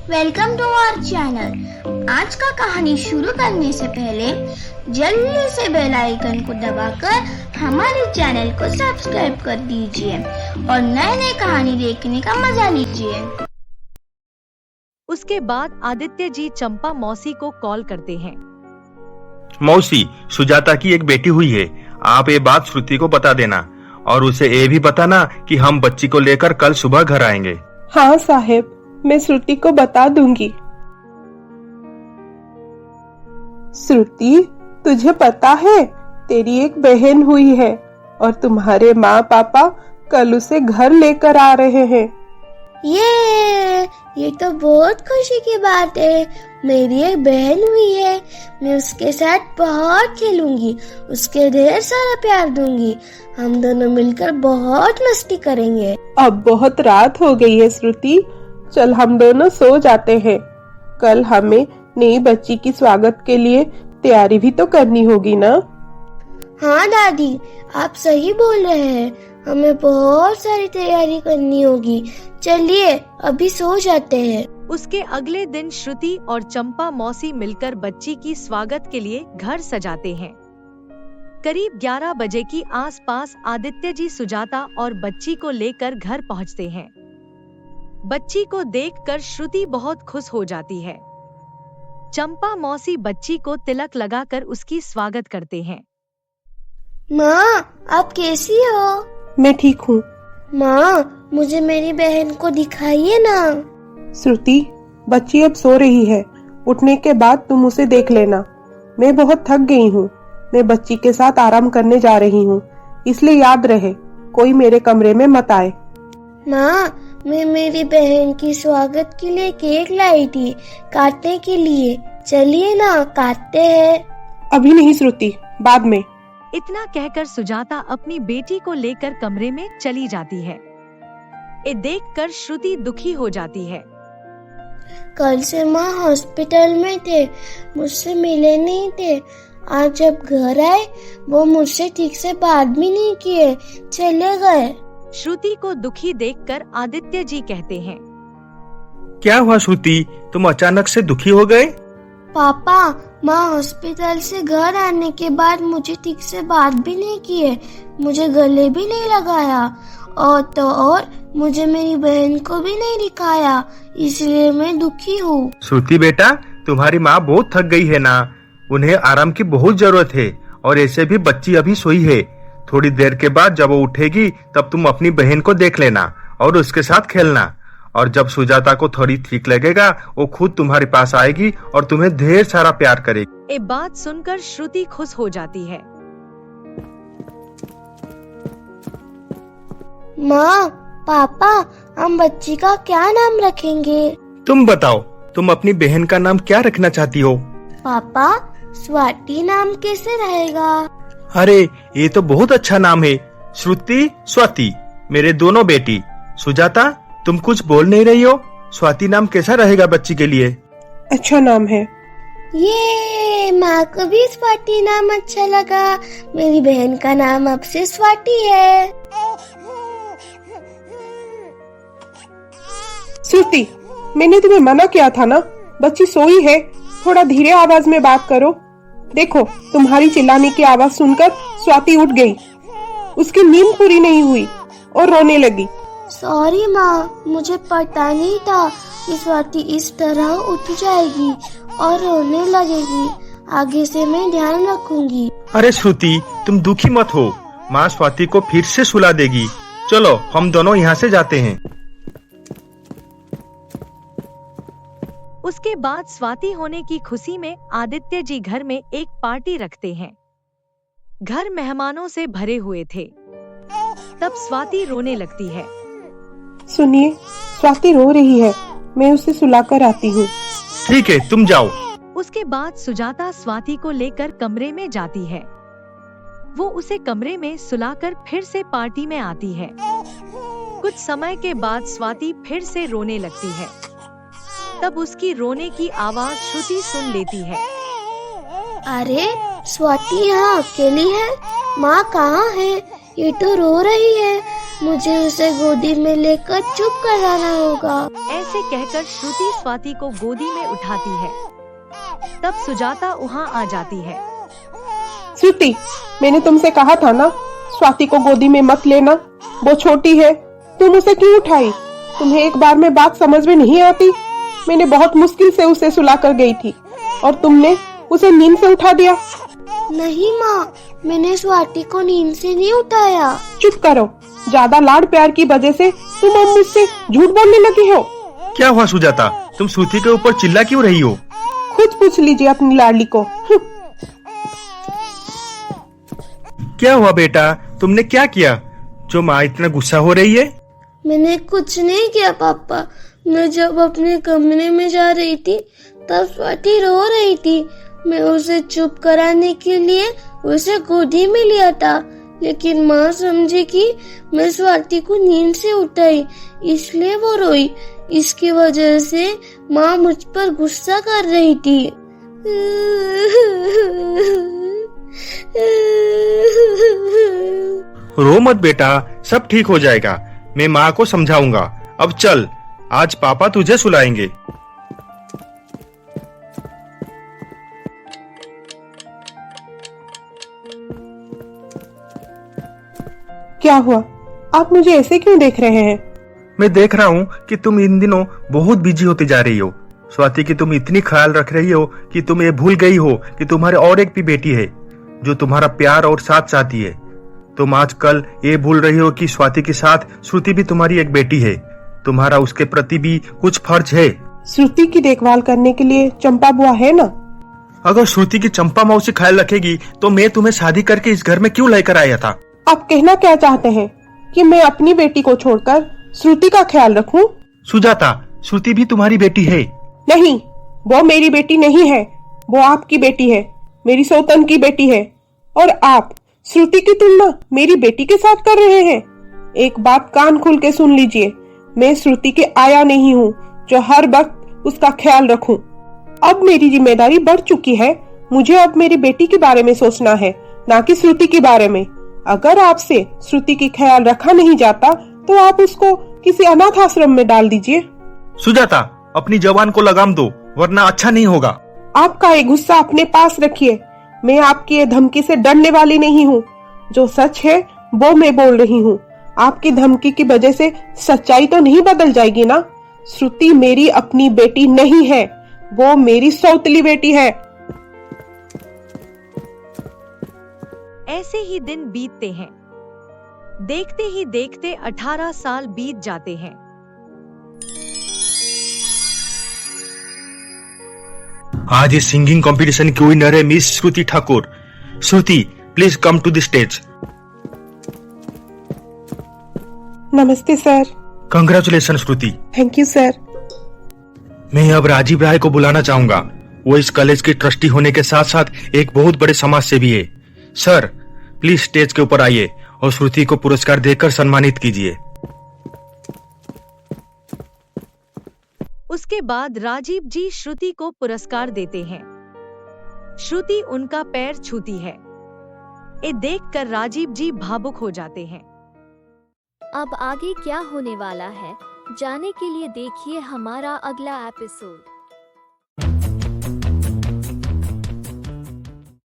Welcome to our channel. आज का कहानी शुरू करने से पहले जल्दी से बेल आइकन को दबाकर हमारे चैनल को सब्सक्राइब कर दीजिए और नए नए कहानी देखने का मजा लीजिए। उसके बाद आदित्य जी चंपा मौसी को कॉल करते हैं। मौसी, सुजाता की एक बेटी हुई है। आप ये बात श्रुति को बता देना और उसे ये भी बताना कि हम बच्ची को लेकर कल सुबह घर आएंगे। हाँ साहेब, मैं श्रुति को बता दूंगी। श्रुति, तुझे पता है तेरी एक बहन हुई है और तुम्हारे माँ पापा कल उसे घर लेकर आ रहे हैं। ये तो बहुत खुशी की बात है। मेरी एक बहन हुई है, मैं उसके साथ बहुत खेलूंगी, उसके ढेर सारा प्यार दूंगी। हम दोनों मिलकर बहुत मस्ती करेंगे। अब बहुत रात हो गई है श्रुति, चल हम दोनों सो जाते हैं। कल हमें नई बच्ची की स्वागत के लिए तैयारी भी तो करनी होगी ना। हाँ दादी, आप सही बोल रहे हैं, हमें बहुत सारी तैयारी करनी होगी। चलिए अभी सो जाते हैं। उसके अगले दिन श्रुति और चंपा मौसी मिलकर बच्ची की स्वागत के लिए घर सजाते हैं। करीब 11 बजे की आसपास आदित्य जी सुजाता और बच्ची को लेकर घर पहुंचते हैं। बच्ची को देखकर श्रुति बहुत खुश हो जाती है। चंपा मौसी बच्ची को तिलक लगाकर उसकी स्वागत करते हैं। माँ, आप कैसी हो? मैं ठीक हूँ। माँ, मुझे मेरी बहन को दिखाइए ना। श्रुति, बच्ची अब सो रही है, उठने के बाद तुम उसे देख लेना। मैं बहुत थक गई हूँ, मैं बच्ची के साथ आराम करने जा रही हूँ, इसलिए याद रहे कोई मेरे कमरे में मत आए। माँ, मैं मेरी बहन की स्वागत के लिए केक लाई थी काटने के लिए। चलिए ना, काटते हैं। अभी नहीं श्रुति, बाद में। इतना कहकर सुजाता अपनी बेटी को लेकर कमरे में चली जाती है। ये देखकर श्रुति दुखी हो जाती है। कल से माँ हॉस्पिटल में थे, मुझसे मिले नहीं थे। आज जब घर आए वो मुझसे ठीक से बात भी नहीं किए, चले गए। श्रुति को दुखी देखकर आदित्य जी कहते हैं, क्या हुआ श्रुति, तुम अचानक से दुखी हो गए? पापा, माँ हॉस्पिटल से घर आने के बाद मुझे ठीक से बात भी नहीं किए, मुझे गले भी नहीं लगाया और मुझे मेरी बहन को भी नहीं दिखाया, इसलिए मैं दुखी हूँ। श्रुति बेटा, तुम्हारी माँ बहुत थक गई है ना, उन्हें आराम की बहुत जरूरत है और ऐसे भी बच्ची अभी सोई है। थोड़ी देर के बाद जब वो उठेगी तब तुम अपनी बहन को देख लेना और उसके साथ खेलना, और जब सुजाता को थोड़ी ठीक लगेगा वो खुद तुम्हारे पास आएगी और तुम्हें ढेर सारा प्यार करेगी। ये बात सुनकर श्रुति खुश हो जाती है। माँ, पापा, हम बच्ची का क्या नाम रखेंगे? तुम बताओ, तुम अपनी बहन का नाम क्या रखना चाहती हो? पापा, स्वाति नाम कैसे रहेगा? अरे ये तो बहुत अच्छा नाम है, श्रुति, स्वाति, मेरे दोनों बेटी। सुजाता, तुम कुछ बोल नहीं रही हो? स्वाति नाम कैसा रहेगा बच्ची के लिए? अच्छा नाम है। ये माँ को भी स्वाति नाम अच्छा लगा। मेरी बहन का नाम अब से स्वाति है। श्रुति, मैंने तुम्हें मना किया था ना, बच्ची सोई है, थोड़ा धीरे आवाज में बात करो। देखो, तुम्हारी चिल्लाने की आवाज सुनकर स्वाति उठ गई, उसकी नींद पूरी नहीं हुई और रोने लगी। सॉरी माँ, मुझे पता नहीं था कि स्वाति इस तरह उठ जाएगी और रोने लगेगी। आगे से मैं ध्यान रखूंगी। अरे श्रुति, तुम दुखी मत हो, माँ स्वाति को फिर से सुला देगी। चलो हम दोनों यहाँ से जाते हैं। उसके बाद स्वाति होने की खुशी में आदित्य जी घर में एक पार्टी रखते हैं। घर मेहमानों से भरे हुए थे। तब स्वाति रोने लगती है। सुनिए, स्वाति रो रही है, मैं उसे सुलाकर आती हूँ। ठीक है, तुम जाओ। उसके बाद सुजाता स्वाति को लेकर कमरे में जाती है। वो उसे कमरे में सुलाकर फिर से पार्टी में आती है। कुछ समय के बाद स्वाति फिर से रोने लगती है। तब उसकी रोने की आवाज श्रुति सुन लेती है। अरे स्वाति यहाँ अकेली है, माँ कहाँ है? ये तो रो रही है, मुझे उसे गोदी में लेकर चुप कराना होगा। ऐसे कहकर श्रुति स्वाति को गोदी में उठाती है। तब सुजाता वहाँ आ जाती है। श्रुति, मैंने तुमसे कहा था ना, स्वाति को गोदी में मत लेना, वो छोटी है। तुम उसे क्यों उठाई? तुम्हें एक बार में बात समझ में नहीं आती? मैंने बहुत मुश्किल से उसे सुला कर गई थी और तुमने उसे नींद से उठा दिया। नहीं माँ, मैंने स्वाति को नींद से नहीं उठाया। चुप करो, ज्यादा लाड प्यार की वजह से तुम अब मुझसे झूठ बोलने लगी हो। क्या हुआ सुजाता, तुम श्रुति के ऊपर चिल्ला क्यों रही हो? खुद पूछ लीजिए अपनी लाडली को। क्या हुआ बेटा, तुमने क्या किया जो माँ इतना गुस्सा हो रही है? मैंने कुछ नहीं किया पापा। मैं जब अपने कमरे में जा रही थी तब स्वाति रो रही थी। मैं उसे चुप कराने के लिए उसे गोदी में लिया था, लेकिन माँ समझी कि मैं स्वाति को नींद से उठाई, इसलिए वो रोई। इसकी वजह से माँ मुझ पर गुस्सा कर रही थी। रो मत बेटा, सब ठीक हो जाएगा। मैं माँ को समझाऊंगा। अब चल, आज पापा तुझे सुलाएंगे। क्या हुआ? आप मुझे ऐसे क्यों देख रहे हैं? मैं देख रहा हूँ कि तुम इन दिनों बहुत बिजी होती जा रही हो। स्वाति की तुम इतनी ख्याल रख रही हो कि तुम ये भूल गई हो कि तुम्हारे और एक भी बेटी है जो तुम्हारा प्यार और साथ चाहती है। तुम आजकल ये भूल रही हो कि स्वाति के साथ श्रुति भी तुम्हारी एक बेटी है। तुम्हारा उसके प्रति भी कुछ फर्ज है। श्रुति की देखभाल करने के लिए चंपा बुआ है ना। अगर श्रुति की चंपा मौसी ख्याल रखेगी तो मैं तुम्हें शादी करके इस घर में क्यों लेकर आया था? आप कहना क्या चाहते हैं कि मैं अपनी बेटी को छोड़कर श्रुति का ख्याल रखूं? सुजाता, श्रुति भी तुम्हारी बेटी है। नहीं, वो मेरी बेटी नहीं है, वो आपकी बेटी है, मेरी सौतन की बेटी है। और आप श्रुति की तुलना मेरी बेटी के साथ कर रहे हैं। एक बात कान खोल के सुन लीजिए, मैं श्रुति के आया नहीं हूँ जो हर वक्त उसका ख्याल रखूं। अब मेरी जिम्मेदारी बढ़ चुकी है। मुझे अब मेरी बेटी के बारे में सोचना है, ना कि श्रुति के बारे में। अगर आपसे श्रुति की ख्याल रखा नहीं जाता तो आप उसको किसी अनाथ आश्रम में डाल दीजिए। सुजाता, अपनी जवान को लगाम दो, वरना अच्छा नहीं होगा। आपका ये गुस्सा अपने पास रखिए। मैं आपकी ये धमकी से डरने वाली नहीं हूँ। जो सच है वो मैं बोल रही हूँ। आपकी धमकी की वजह से सच्चाई तो नहीं बदल जाएगी ना। श्रुति मेरी अपनी बेटी नहीं है, वो मेरी सौतली बेटी है। ऐसे ही दिन बीतते हैं। देखते ही देखते 18 साल बीत जाते हैं। आज इस सिंगिंग कंपटीशन की विनर है miss Shruti Thakur. Shruti, please come to the stage. नमस्ते sir. Congratulation Shruti. Thank you sir. मैं अब राजीव राय को बुलाना चाहूंगा। वो इस कॉलेज के ट्रस्टी होने के साथ साथ एक बहुत बड़े समाज सेवी है। सर, प्लीज स्टेज के ऊपर आइए और श्रुति को पुरस्कार देकर सम्मानित कीजिए। उसके बाद राजीव जी श्रुति को पुरस्कार देते हैं। श्रुति उनका पैर छूती है। ये देखकर राजीव जी भावुक हो जाते हैं। अब आगे क्या होने वाला है, जानने के लिए देखिए हमारा अगला एपिसोड।